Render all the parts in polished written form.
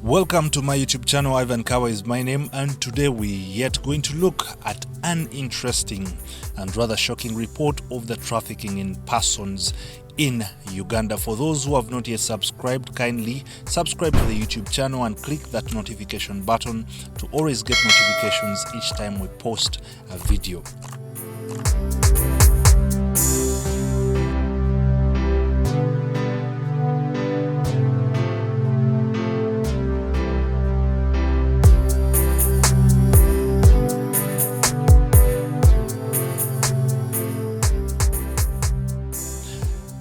Welcome to my YouTube channel. Ivan Kawa is my name, and today we yet going to look at an interesting and rather shocking report of the trafficking in persons in Uganda. For those who have not yet subscribed, kindly subscribe to the YouTube channel and click that notification button to always get notifications each time we post a video.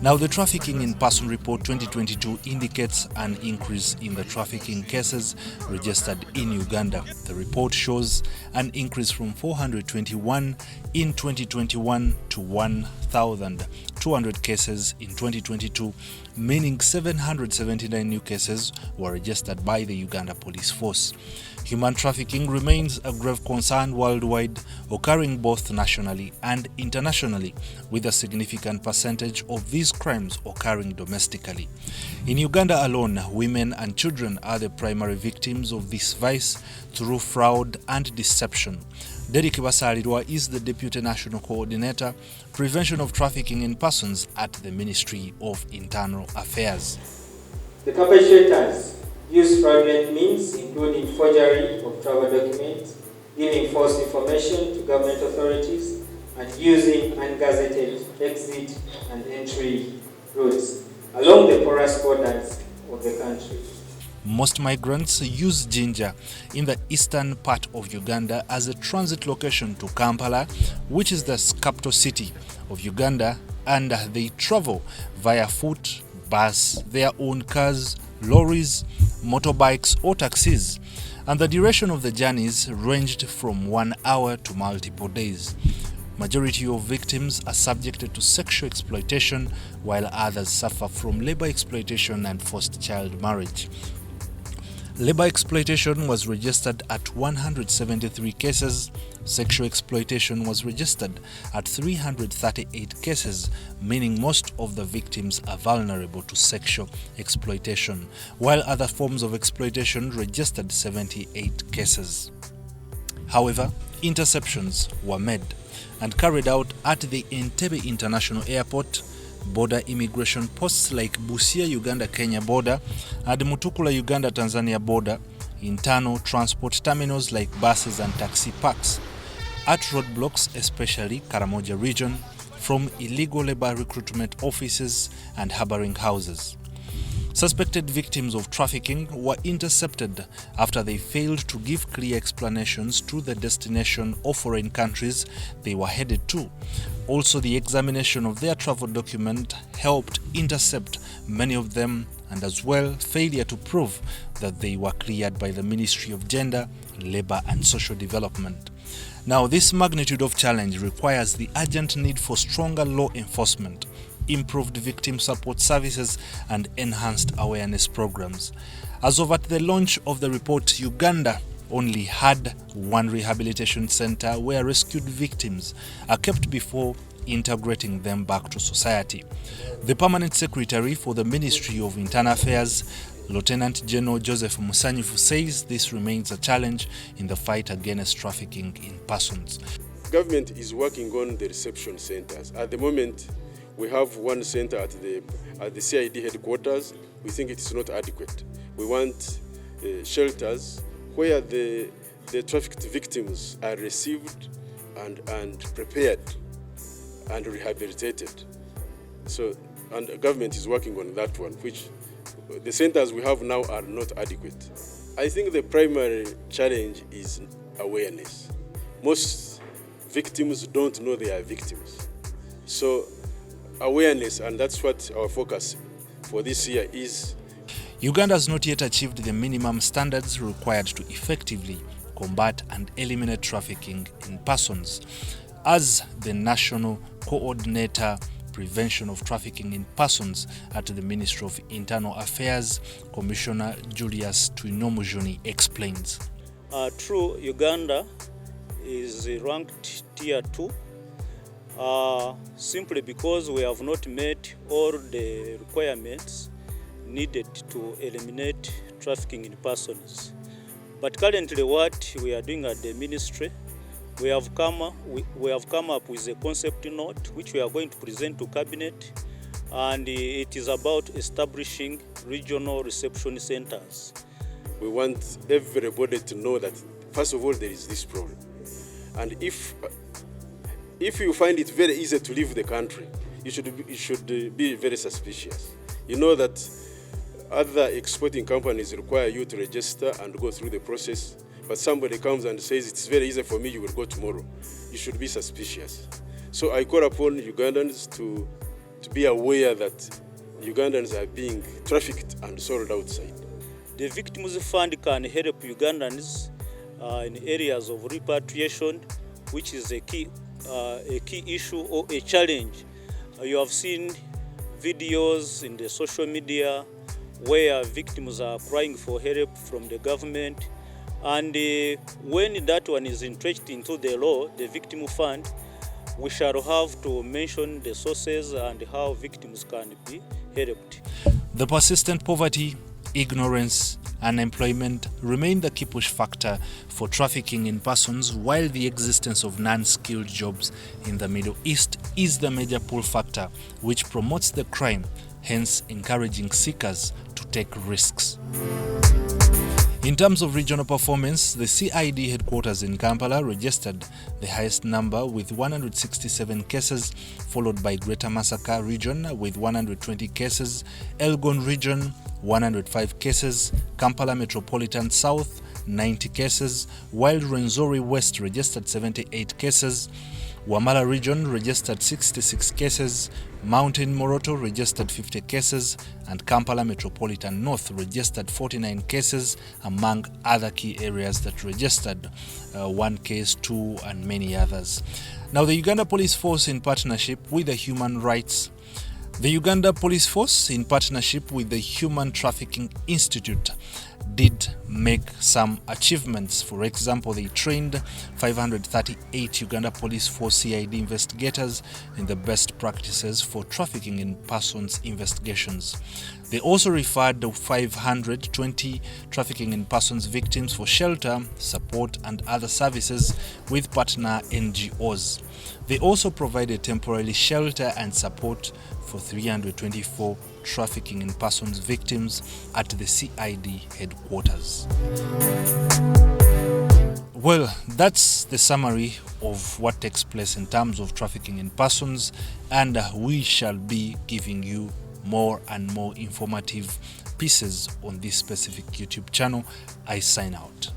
Now, the Trafficking in Person Report 2022 indicates an increase in the trafficking cases registered in Uganda. The report shows an increase from 421 in 2021 to 1,200 cases in 2022, meaning 779 new cases were registered by the Uganda Police Force. Human trafficking remains a grave concern worldwide, occurring both nationally and internationally, with a significant percentage of these crimes occurring domestically. In Uganda alone, women and children are the primary victims of this vice through fraud and deception. Derrick Basalirwa is the Deputy National Coordinator, Prevention of Trafficking in Persons at the Ministry of Internal Affairs. The perpetrators use fraudulent means, including forgery of travel documents, giving false information to government authorities, and using ungazetted exit and entry routes along the porous borders of the country. Most migrants use Jinja in the eastern part of Uganda as a transit location to Kampala, which is the capital city of Uganda, and they travel via foot, bus, their own cars, lorries, motorbikes or taxis, and the duration of the journeys ranged from 1 hour to multiple days. Majority of victims are subjected to sexual exploitation, while others suffer from labor exploitation and forced child marriage. Labor exploitation was registered at 173 cases. Sexual exploitation was registered at 338 cases, meaning most of the victims are vulnerable to sexual exploitation, while other forms of exploitation registered 78 cases. However, interceptions were made and carried out at the Entebbe International Airport, border immigration posts like Busia Uganda-Kenya border and Mutukula Uganda-Tanzania border, internal transport terminals like buses and taxi parks, at roadblocks, especially Karamoja region, from illegal labor recruitment offices and harboring houses. Suspected victims of trafficking were intercepted after they failed to give clear explanations to the destination or foreign countries they were headed to. Also, the examination of their travel document helped intercept many of them, and as well failure to prove that they were cleared by the Ministry of Gender, Labour and Social Development. Now, this magnitude of challenge requires the urgent need for stronger law enforcement, improved victim support services and enhanced awareness programs. As of at the launch of the report, Uganda only had one rehabilitation center where rescued victims are kept before integrating them back to society. The Permanent Secretary for the Ministry of Internal Affairs, Lieutenant General Joseph Musanyifu, says this remains a challenge in the fight against trafficking in persons. Government is working on the reception centers. At the moment, we have one center at the CID headquarters. We think it is not adequate. We want shelters where the trafficked victims are received and prepared and rehabilitated. So, and the government is working on that one, which the centers we have now are not adequate. I think the primary challenge is awareness. Most victims don't know they are victims. So, awareness, and that's what our focus for this year is. Uganda has not yet achieved the minimum standards required to effectively combat and eliminate trafficking in persons. As the National Coordinator, Prevention of Trafficking in Persons at the Ministry of Internal Affairs, Commissioner Julius Tuinomujuni explains. True, Uganda is ranked tier 2. Simply because we have not met all the requirements needed to eliminate trafficking in persons. But currently what we are doing at the ministry, we have come up with a concept note which we are going to present to Cabinet, and it is about establishing regional reception centers. We want everybody to know that, first of all, there is this problem. And if you find it very easy to leave the country, you should be very suspicious. You know that other exporting companies require you to register and go through the process, but somebody comes and says, it's very easy for me, you will go tomorrow. You should be suspicious. So I call upon Ugandans to be aware that Ugandans are being trafficked and sold outside. The Victims Fund can help Ugandans in areas of repatriation, which is a key issue or a challenge. You have seen videos in the social media where victims are crying for help from the government, and when that one is entrenched into the law, the Victim Fund, we shall have to mention the sources and how victims can be helped. The persistent poverty, ignorance, unemployment remain the key push factor for trafficking in persons, while the existence of non-skilled jobs in the Middle East is the major pull factor which promotes the crime, hence encouraging seekers to take risks. In terms of regional performance, the CID headquarters in Kampala registered the highest number with 167 cases, followed by Greater Masaka region with 120 cases, Elgon region 105 cases, Kampala Metropolitan South 90 cases, while Rwenzori West registered 78 cases, Wamala region registered 66 cases, Mountain Moroto registered 50 cases, and Kampala Metropolitan North registered 49 cases, among other key areas that registered 1 case, 2, and many others. Now, the Uganda Police Force in partnership with the Human Trafficking Institute did make some achievements. For example, they trained 538 Uganda Police Force CID investigators in the best practices for trafficking in persons investigations. They also referred 520 trafficking in persons victims for shelter, support, and other services with partner NGOs. They also provided temporary shelter and support for 324 trafficking in persons victims at the CID headquarters. Well, that's the summary of what takes place in terms of trafficking in persons, and we shall be giving you more and more informative pieces on this specific YouTube channel. I sign out.